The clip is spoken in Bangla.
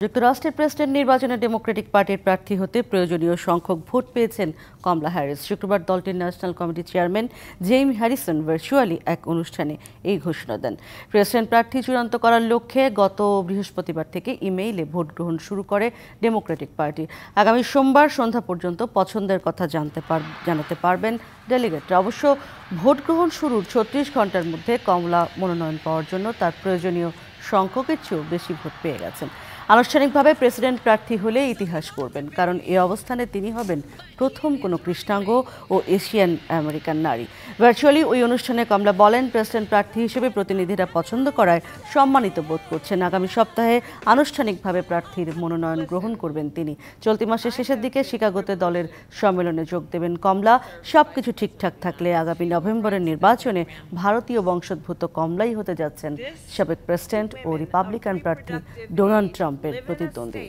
যুক্তরাষ্ট্রের প্রেসিডেন্ট নির্বাচনে ডেমোক্রেটিক পার্টির প্রার্থী হতে প্রয়োজনীয় সংখ্যক ভোট পেয়েছেন কমলা হ্যারিস। শুক্রবার দলটির ন্যাশনাল কমিটির চেয়ারম্যান জেইমি হ্যারিসন ভার্চুয়ালি এক অনুষ্ঠানে এই ঘোষণা দেন। প্রেসিডেন্ট প্রার্থী চূড়ান্ত করার লক্ষ্যে গত বৃহস্পতিবার থেকে ইমেইলে ভোট গ্রহণ শুরু করে ডেমোক্রেটিক পার্টি। আগামী সোমবার সন্ধ্যা পর্যন্ত পছন্দের কথা জানাতে পারবেন ডেলিগেটরা। অবশ্য ভোট গ্রহণ শুরুর ৩৬ ঘন্টার মধ্যে কমলা মনোনয়ন পাওয়ার জন্য তার প্রয়োজনীয় সংখ্যকের চেয়েও বেশি ভোট পেয়ে গেছেন। আনুষ্ঠানিকভাবে প্রেসিডেন্ট প্রার্থী হলে ইতিহাস করবেন, কারণ এ অবস্থানে তিনি হবেন প্রথম কোনো কৃষ্ণাঙ্গ ও এশিয়ান আমেরিকান নারী। ভার্চুয়ালি ওই অনুষ্ঠানে কমলা বলেন, প্রেসিডেন্ট প্রার্থী হিসেবে প্রতিনিধিরা পছন্দ করায় সম্মানিত বোধ করছেন। আগামী সপ্তাহে আনুষ্ঠানিকভাবে প্রার্থীর মনোনয়ন গ্রহণ করবেন তিনি। চলতি মাসের শেষের দিকে শিকাগোতে দলের সম্মেলনে যোগ দেবেন কমলা। সবকিছু ঠিকঠাক থাকলে আগামী নভেম্বরের নির্বাচনে ভারতীয় বংশোদ্ভূত কমলাই হতে যাচ্ছেন সাবেক প্রেসিডেন্ট ও রিপাবলিকান প্রার্থী ডোনাল্ড ট্রাম্পের প্রতিদ্বন্দ্বী।